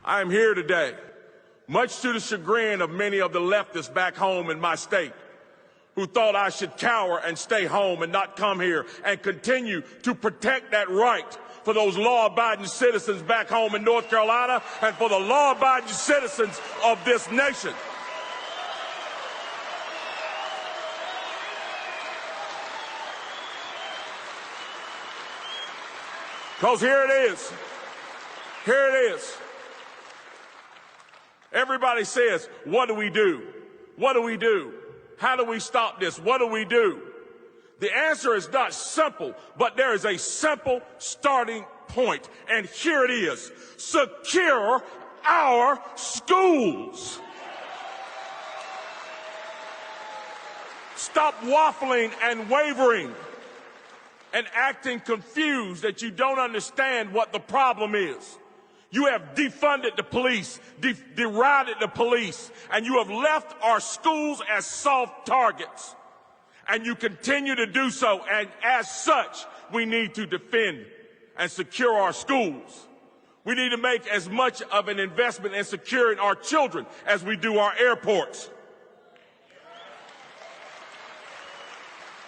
I am here today, much to the chagrin of many of the leftists back home in my state, who thought I should cower and stay home and not come here and continue to protect that right for those law-abiding citizens back home in North Carolina and for the law-abiding citizens of this nation. Because here it is. Here it is. Everybody says, what do we do? What do we do? How do we stop this? What do we do? The answer is not simple, but there is a simple starting point. And here it is. Secure our schools. Stop waffling and wavering and acting confused that you don't understand what the problem is. You have defunded the police, derided the police, and you have left our schools as soft targets. And you continue to do so, and as such, we need to defend and secure our schools. We need to make as much of an investment in securing our children as we do our airports.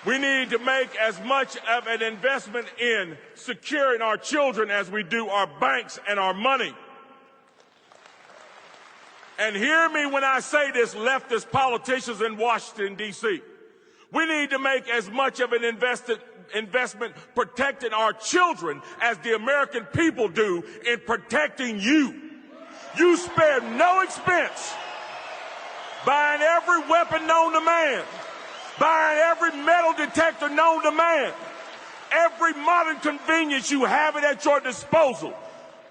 We need to make as much of an investment in securing our children as we do our banks and our money. And hear me when I say this, leftist politicians in Washington, D.C. We need to make as much of an investment protecting our children as the American people do in protecting you. You spare no expense buying every weapon known to man, buying every metal detector known to man, every modern convenience, you have it at your disposal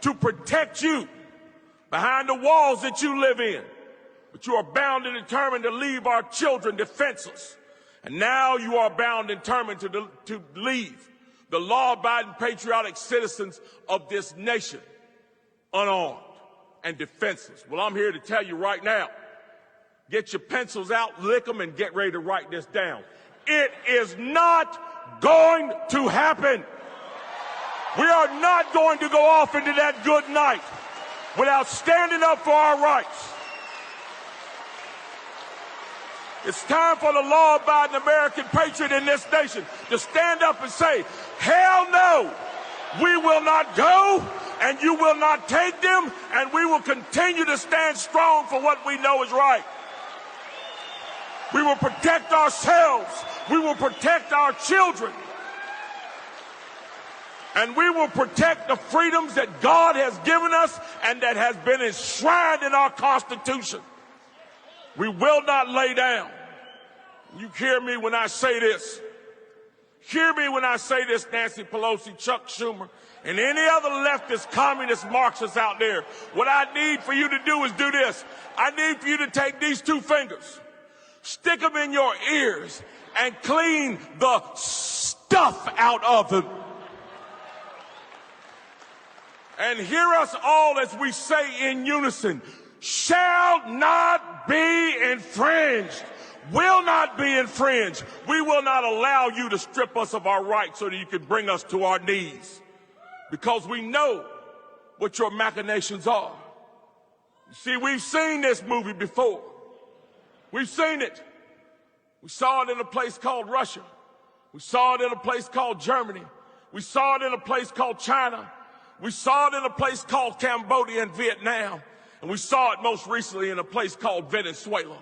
to protect you behind the walls that you live in. But you are bound and determined to leave our children defenseless. And now you are bound and determined to leave the law-abiding patriotic citizens of this nation unarmed and defenseless. Well, I'm here to tell you right now, get your pencils out, lick them, and get ready to write this down. It is not going to happen. We are not going to go off into that good night without standing up for our rights. It's time for the law-abiding American patriot in this nation to stand up and say, hell no, we will not go, and you will not take them, and we will continue to stand strong for what we know is right. We will protect ourselves. We will protect our children. And we will protect the freedoms that God has given us and that has been enshrined in our Constitution. We will not lay down. You hear me when I say this. Hear me when I say this, Nancy Pelosi, Chuck Schumer, and any other leftist, communist, Marxists out there. What I need for you to do is do this. I need for you to take these two fingers, stick them in your ears, and clean the stuff out of them. And hear us all as we say in unison, shall not be infringed, will not be infringed. We will not allow you to strip us of our rights so that you can bring us to our knees, because we know what your machinations are. You see, we've seen this movie before. We've seen it. We saw it in a place called Russia. We saw it in a place called Germany. We saw it in a place called China. We saw it in a place called Cambodia and Vietnam. And we saw it most recently in a place called Venezuela.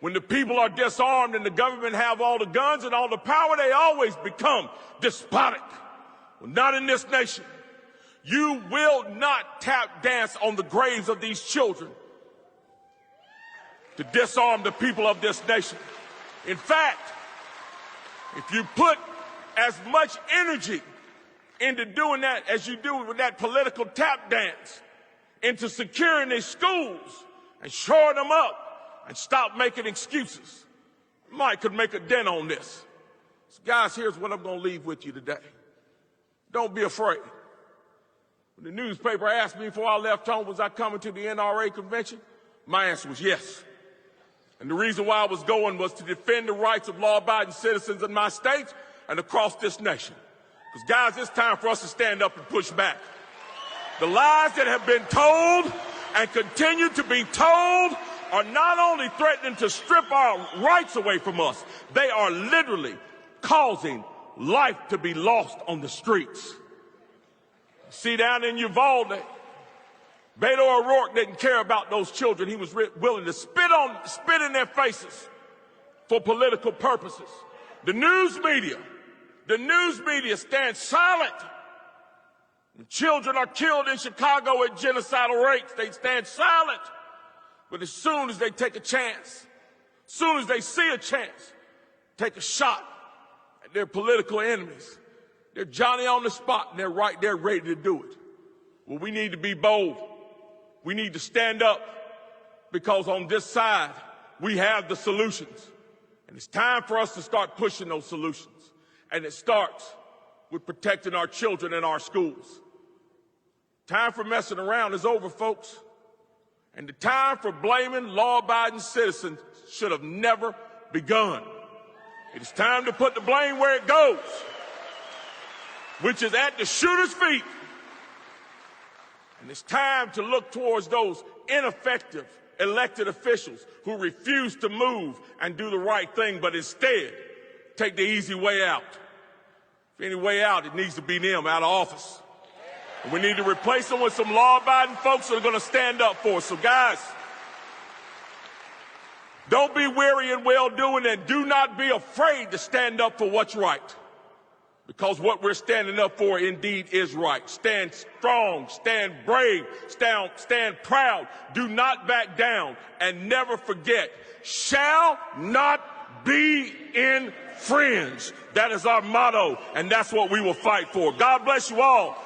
When the people are disarmed and the government have all the guns and all the power, they always become despotic. Well, not in this nation. You will not tap dance on the graves of these children to disarm the people of this nation. In fact, if you put as much energy into doing that as you do with that political tap dance, into securing these schools and shoring them up and stop making excuses, Mike could make a dent on this. So guys, here's what I'm going to leave with you today. Don't be afraid. When the newspaper asked me before I left home, was I coming to the NRA convention? My answer was yes. And the reason why I was going was to defend the rights of law-abiding citizens in my state and across this nation. Because, guys, it's time for us to stand up and push back. The lies that have been told and continue to be told are not only threatening to strip our rights away from us, they are literally causing life to be lost on the streets. See, down in Uvalde, Beto O'Rourke didn't care about those children. He was willing to spit in their faces for political purposes. The news media stands silent. When children are killed in Chicago at genocidal rates, they stand silent. But as soon as they take a chance, as soon as they see a chance, take a shot at their political enemies, they're Johnny on the spot and they're right there ready to do it. Well, we need to be bold. We need to stand up because on this side, we have the solutions. And it's time for us to start pushing those solutions. And it starts with protecting our children in our schools. Time for messing around is over, folks. And the time for blaming law-abiding citizens should have never begun. It is time to put the blame where it goes, which is at the shooter's feet. And it's time to look towards those ineffective elected officials who refuse to move and do the right thing, but instead take the easy way out. If any way out, it needs to be them out of office. And we need to replace them with some law-abiding folks that are going to stand up for us. So guys, don't be weary in well-doing, and do not be afraid to stand up for what's right. Because what we're standing up for indeed is right. Stand strong, stand brave, stand proud. Do not back down, and never forget, shall not be infringed. That is our motto, and that's what we will fight for. God bless you all.